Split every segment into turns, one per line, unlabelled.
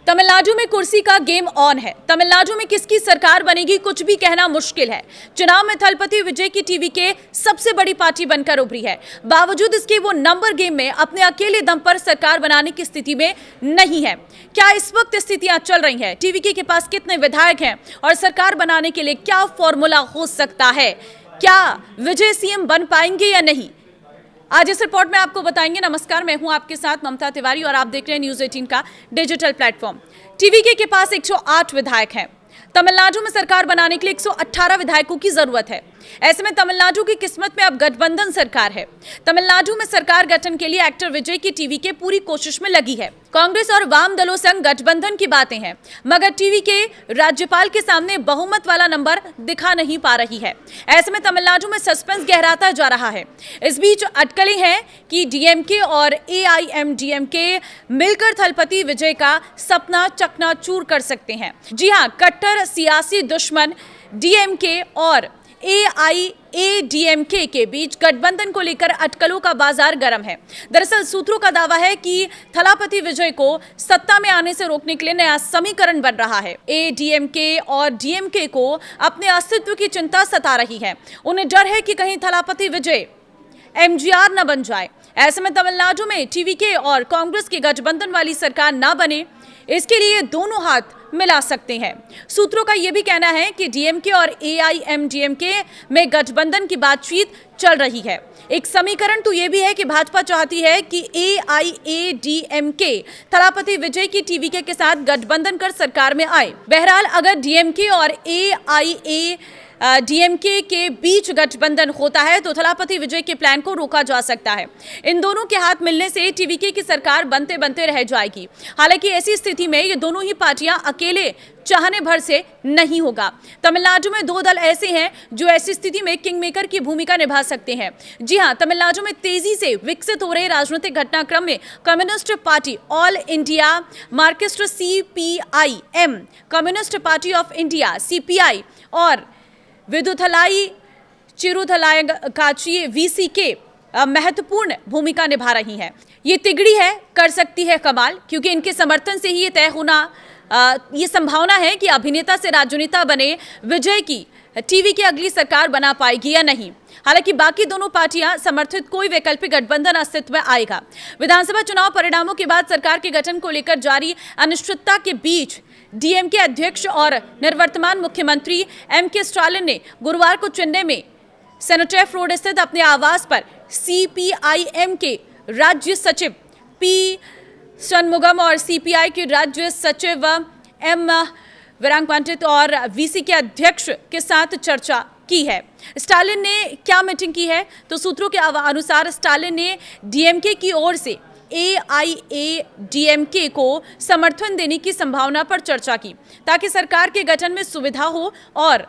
तमिलनाडु में कुर्सी का गेम ऑन है। तमिलनाडु में किसकी सरकार बनेगी कुछ भी कहना मुश्किल है। चुनाव में थलपति विजय की टीवी के सबसे बड़ी पार्टी बनकर उभरी है। बावजूद इसके वो नंबर गेम में अपने अकेले दम पर सरकार बनाने की स्थिति में नहीं है। क्या इस वक्त स्थितियां चल रही हैं? टीवीके के पास कितने विधायक हैं और सरकार बनाने के लिए क्या फॉर्मूला हो सकता है? क्या विजय सीएम बन पाएंगे या नहीं, आज इस रिपोर्ट में आपको बताएंगे। नमस्कार, मैं हूं आपके साथ ममता तिवारी और आप देख रहे हैं न्यूज़ 18 का डिजिटल प्लेटफॉर्म। टीवीके के पास 108 विधायक हैं। तमिलनाडु में सरकार बनाने के लिए 118 विधायकों की जरूरत है। ऐसे में तमिलनाडु की किस्मत में अब गठबंधन सरकार है। तमिलनाडु में सरकार गठन के लिए एक्टर विजय की टीवीके पूरी कोशिश में लगी है। कांग्रेस और वाम दलों संग गठबंधन की बातें हैं, मगर टीवीके राज्यपाल के सामने बहुमत वाला नंबर दिखा नहीं पा रही है। ऐसे में तमिलनाडु में सस्पेंस गहराता जा रहा है। इस बीच अटकलें हैं कि डीएमके और एआईएमडीएमके मिलकर थलपति विजय का सपना चकनाचूर कर सकते हैं। जी हां, कट्टर सियासी दुश्मन डीएमके और एआईएडीएमके के बीच गठबंधन को लेकर अटकलों का बाजार गर्म है। दरअसल सूत्रों का दावा है कि थलापति विजय को सत्ता में आने से रोकने के लिए नया समीकरण बन रहा है। एडीएमके और डीएमके को अपने अस्तित्व की चिंता सता रही है। उन्हें डर है कि कहीं थलापति विजय एमजीआर न बन जाए। ऐसे में तमिलनाडु में टीवीके और कांग्रेस की गठबंधन वाली सरकार न बने, इसके लिए दोनों हाथ मिला सकते हैं। सूत्रों का यह भी कहना है कि डीएमके और एआईएमडीएमके में गठबंधन की बातचीत चल रही है। एक समीकरण तो यह भी है कि भाजपा चाहती है कि एआईएडीएमके थलापति विजय की टीवीके के साथ गठबंधन कर सरकार में आए। बहरहाल अगर डीएमके और एआईएडीएमके के बीच गठबंधन होता है तो थलापति विजय के प्लान को रोका जा सकता है। इन दोनों के हाथ मिलने से टीवीके की सरकार बनते बनते रह जाएगी। हालांकि ऐसी स्थिति में ये दोनों ही पार्टियां अकेले चाहने भर से नहीं होगा। तमिलनाडु में दो दल ऐसे हैं जो ऐसी स्थिति में किंग मेकर की भूमिका निभा सकते हैं। जी हां, तमिलनाडु में तेजी से विकसित हो रहे राजनीतिक घटनाक्रम में communist party all India Marxist CPIM, communist party of India CPI और विदुथलाई चिरुथलायंगाची वीसीके महत्वपूर्ण भूमिका निभा रही हैं। ये तिगड़ी है, कर सकती है कमाल, क्योंकि इनके समर्थन से ही ये तय होना ये संभावना है कि अभिनेता से राजनेता बने विजय की टीवी की अगली सरकार बना पाएगी या नहीं। हालांकि बाकी दोनों पार्टियां समर्थित कोई वैकल्पिक गठबंधन अस्तित्व में आएगा। विधानसभा चुनाव परिणामों के बाद सरकार के गठन को लेकर जारी अनिश्चितता के बीच डीएमके अध्यक्ष और निवर्तमान मुख्यमंत्री एमके स्टालिन ने गुरुवार को चेन्नई में सेनेटेफ रोड स्थित अपने आवास पर सीपीआईएम के राज्य सचिव पी षणमुगम और सीपीआई के राज्य सचिव एम वीरांक्वांटित और वीसी के अध्यक्ष के साथ चर्चा की है। स्टालिन ने क्या मीटिंग की है तो सूत्रों के अनुसार स्टालिन ने डीएमके की ओर से एआईएडीएमके को समर्थन देने की संभावना पर चर्चा की ताकि सरकार के गठन में सुविधा हो और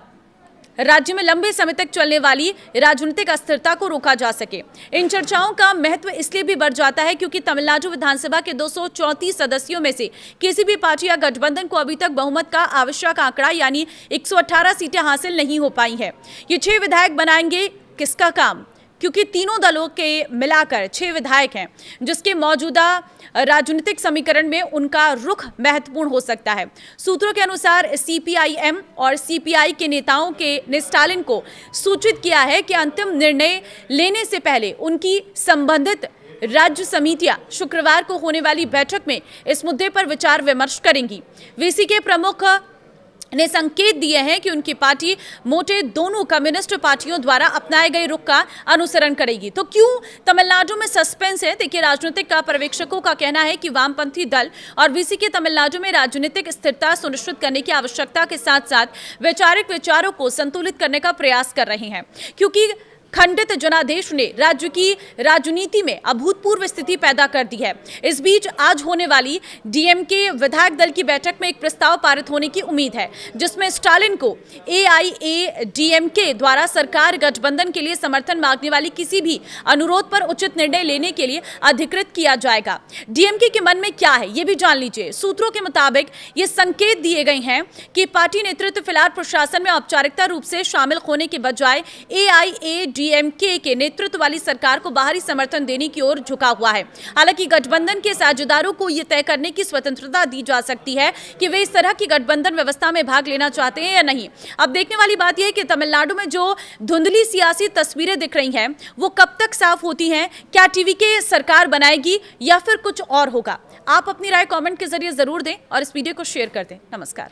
राज्य में लंबे समय तक चलने वाली राजनीतिक अस्थिरता को रोका जा सके। इन चर्चाओं का महत्व इसलिए भी बढ़ जाता है क्योंकि तमिलनाडु विधानसभा के 234 सदस्यों में से किसी भी पार्टी या गठबंधन को अभी तक बहुमत का आवश्यक आंकड़ा यानी 118 सीटें हासिल नहीं हो पाई हैं। ये 6 विधायक बनाएंगे किसका काम, क्योंकि तीनों दलों के मिलाकर 6 विधायक हैं, जिसके मौजूदा राजनीतिक समीकरण में उनका रुख महत्वपूर्ण हो सकता है। सूत्रों के अनुसार सीपीआईएम और सीपीआई के नेताओं ने स्टालिन को सूचित किया है कि अंतिम निर्णय लेने से पहले उनकी संबंधित राज्य समितियां शुक्रवार को होने वाली बैठक में इस मुद्दे पर विचार विमर्श करेंगी। वीसी के प्रमुख ने संकेत दिए हैं कि उनकी पार्टी मोटे दोनों कम्युनिस्ट पार्टियों द्वारा अपनाए गए रुख का अनुसरण करेगी। तो क्यों तमिलनाडु में सस्पेंस है? देखिए, राजनीतिक पर्यवेक्षकों का कहना है कि वामपंथी दल और वीसी के तमिलनाडु में राजनीतिक स्थिरता सुनिश्चित करने की आवश्यकता के साथ साथ वैचारिक विचारों को संतुलित करने का प्रयास कर रहे हैं, क्योंकि खंडित जनादेश ने राज्य की राजनीति में अभूतपूर्व स्थिति पैदा कर दी है। इस बीच आज होने वाली डीएमके विधायक दल की बैठक में एक प्रस्ताव पारित होने की उम्मीद है, जिसमें स्टालिन को एआईएडीएमके द्वारा सरकार गठबंधन के लिए समर्थन मांगने वाली किसी भी अनुरोध पर उचित निर्णय लेने के लिए अधिकृत किया जाएगा। डीएमके के मन में क्या है, ये भी जान लीजिए। सूत्रों के मुताबिक ये संकेत दिए गए हैं कि पार्टी नेतृत्व फिलहाल प्रशासन में औपचारिकता रूप से शामिल होने के बजाय एआईएडीएमके डीएमके के नेतृत्व वाली सरकार को बाहरी समर्थन देने की ओर झुका हुआ है। हालांकि गठबंधन के साझेदारों को यह तय करने की स्वतंत्रता दी जा सकती है कि वे इस तरह की गठबंधन व्यवस्था में भाग लेना चाहते हैं या नहीं। अब देखने वाली बात यह है कि तमिलनाडु में जो धुंधली सियासी तस्वीरें दिख रही हैं वो कब तक साफ होती हैं। क्या टीवीके सरकार बनाएगी या फिर कुछ और होगा? आप अपनी राय कमेंट के जरिए जरूर दें और इस वीडियो को शेयर कर दें। नमस्कार।